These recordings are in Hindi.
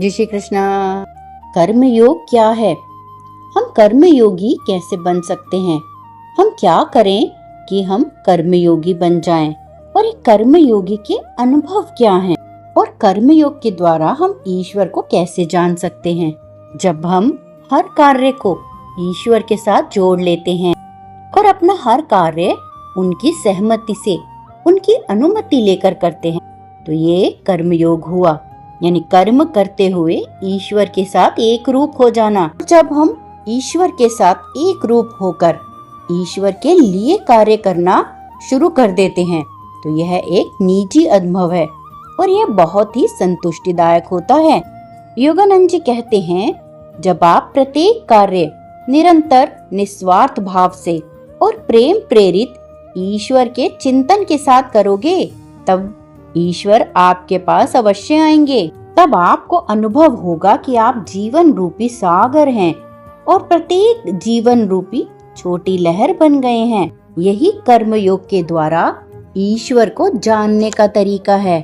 जय श्री कृष्णा। कर्मयोग क्या है? हम कर्मयोगी कैसे बन सकते हैं? हम क्या करें कि हम कर्मयोगी बन जाएं? और ये कर्मयोगी के अनुभव क्या हैं? और कर्मयोग के द्वारा हम ईश्वर को कैसे जान सकते हैं? जब हम हर कार्य को ईश्वर के साथ जोड़ लेते हैं और अपना हर कार्य उनकी सहमति से, उनकी अनुमति लेकर करते हैं, तो ये कर्मयोग हुआ। यानी कर्म करते हुए ईश्वर के साथ एक रूप हो जाना। जब हम ईश्वर के साथ एक रूप होकर ईश्वर के लिए कार्य करना शुरू कर देते हैं, तो यह एक निजी अनुभव है और यह बहुत ही संतुष्टिदायक होता है। योगानंद जी कहते हैं, जब आप प्रत्येक कार्य निरंतर निस्वार्थ भाव से और प्रेम प्रेरित ईश्वर के चिंतन के साथ करोगे, तब ईश्वर आपके पास अवश्य आएंगे। तब आपको अनुभव होगा कि आप जीवन रूपी सागर हैं और प्रत्येक जीवन रूपी छोटी लहर बन गए हैं। यही कर्मयोग के द्वारा ईश्वर को जानने का तरीका है।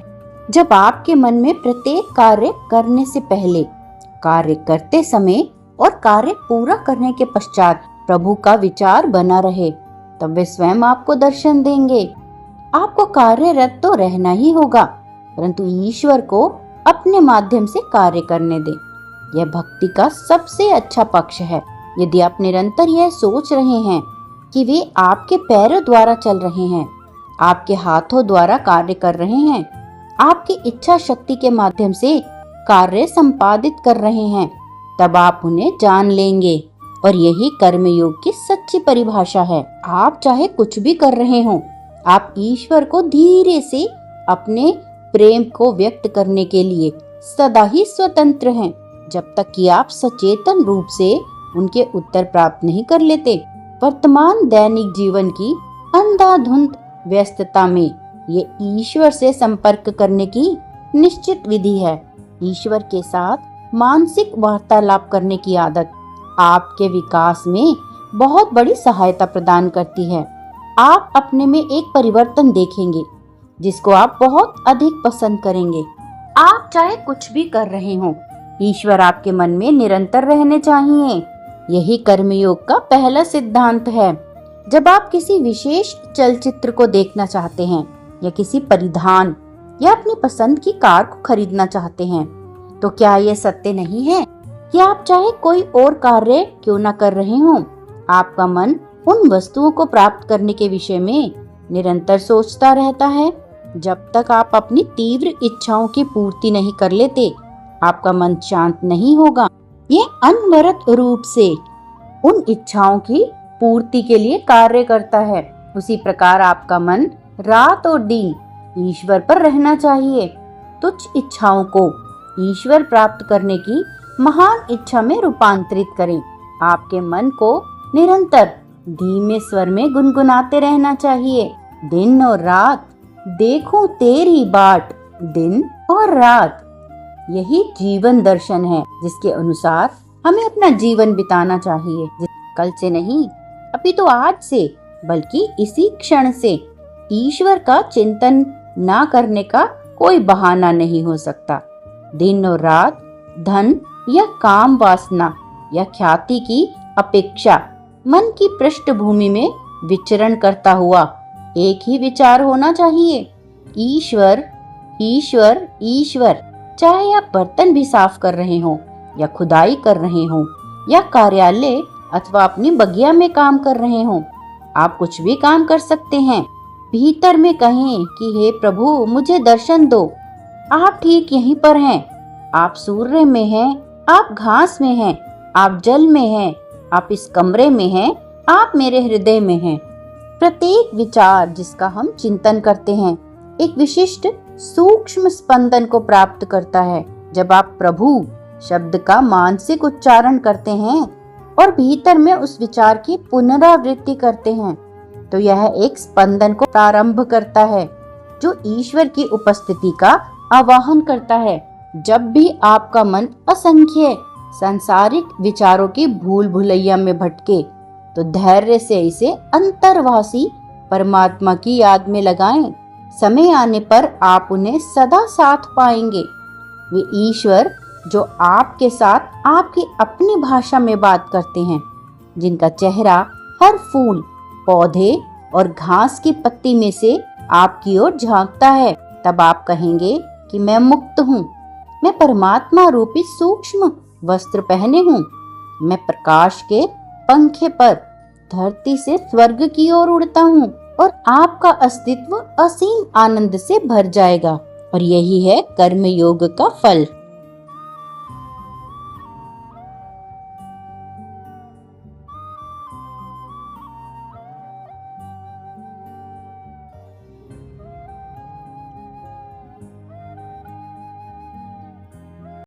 जब आपके मन में प्रत्येक कार्य करने से पहले, कार्य करते समय और कार्य पूरा करने के पश्चात प्रभु का विचार बना रहे, तब वे स्वयं आपको दर्शन देंगे। आपको कार्यरत तो रहना ही होगा, परंतु ईश्वर को अपने माध्यम से कार्य करने दें। यह भक्ति का सबसे अच्छा पक्ष है। यदि आप निरंतर यह सोच रहे हैं कि वे आपके पैरों द्वारा चल रहे हैं, आपके हाथों द्वारा कार्य कर रहे हैं, आपकी इच्छा शक्ति के माध्यम से कार्य संपादित कर रहे हैं, तब आप उन्हें जान लेंगे। और यही कर्मयोग की सच्ची परिभाषा है। आप चाहे कुछ भी कर रहे हो, आप ईश्वर को धीरे से अपने प्रेम को व्यक्त करने के लिए सदा ही स्वतंत्र हैं, जब तक कि आप सचेतन रूप से उनके उत्तर प्राप्त नहीं कर लेते। वर्तमान दैनिक जीवन की अंधाधुंध व्यस्तता में ये ईश्वर से संपर्क करने की निश्चित विधि है। ईश्वर के साथ मानसिक वार्तालाप करने की आदत आपके विकास में बहुत बड़ी सहायता प्रदान करती है। आप अपने में एक परिवर्तन देखेंगे जिसको आप बहुत अधिक पसंद करेंगे। आप चाहे कुछ भी कर रहे हो, ईश्वर आपके मन में निरंतर रहने चाहिए। यही कर्मयोग का पहला सिद्धांत है। जब आप किसी विशेष चलचित्र को देखना चाहते हैं या किसी परिधान या अपनी पसंद की कार को खरीदना चाहते हैं, तो क्या यह सत्य नहीं है कि आप चाहे कोई और कार्य क्यों न कर रहे हो, आपका मन उन वस्तुओं को प्राप्त करने के विषय में निरंतर सोचता रहता है। जब तक आप अपनी तीव्र इच्छाओं की पूर्ति नहीं कर लेते, आपका मन शांत नहीं होगा। ये अनवरत रूप से उन इच्छाओं की पूर्ति के लिए कार्य करता है। उसी प्रकार आपका मन रात और दिन ईश्वर पर रहना चाहिए। तुच्छ इच्छाओं को ईश्वर प्राप्त करने की महान इच्छा में रूपांतरित करें। आपके मन को निरंतर धीमे स्वर में गुनगुनाते रहना चाहिए। दिन और रात देखूं तेरी बाट, दिन और रात। यही जीवन दर्शन है जिसके अनुसार हमें अपना जीवन बिताना चाहिए। कल से नहीं, अभी तो आज से, बल्कि इसी क्षण से ईश्वर का चिंतन ना करने का कोई बहाना नहीं हो सकता। दिन और रात धन या काम वासना या ख्याति की अपेक्षा मन की पृष्ठभूमि में विचरण करता हुआ एक ही विचार होना चाहिए, ईश्वर ईश्वर ईश्वर। चाहे आप बर्तन भी साफ कर रहे हो या खुदाई कर रहे हो या कार्यालय अथवा अपनी बगिया में काम कर रहे हो, आप कुछ भी काम कर सकते हैं। भीतर में कहें कि हे प्रभु, मुझे दर्शन दो। आप ठीक यहीं पर हैं। आप सूर्य में हैं, आप घास में हैं, आप जल में हैं, आप इस कमरे में हैं, आप मेरे हृदय में हैं। प्रत्येक विचार जिसका हम चिंतन करते हैं एक विशिष्ट सूक्ष्म स्पंदन को प्राप्त करता है। जब आप प्रभु शब्द का मानसिक उच्चारण करते हैं और भीतर में उस विचार की पुनरावृत्ति करते हैं, तो यह एक स्पंदन को प्रारंभ करता है जो ईश्वर की उपस्थिति का आवाहन करता है। जब भी आपका मन असंख्य सांसारिक विचारों की भूल भुलैया में भटके, तो धैर्य से इसे अंतर्वासी परमात्मा की याद में लगाएं। समय आने पर आप उन्हें सदा साथ पाएंगे। वे ईश्वर जो आपके साथ आपकी अपनी भाषा में बात करते हैं, जिनका चेहरा हर फूल, पौधे और घास की पत्ती में से आपकी ओर झांकता है, तब आप कहेंगे कि मैं मुक्त हूँ। मैं परमात्मा रूपी सूक्ष्म वस्त्र पहने हूँ। मैं प्रकाश के पंखे पर धरती से स्वर्ग की ओर उड़ता हूँ और आपका अस्तित्व असीम आनंद से भर जाएगा। और यही है कर्म योग का फल।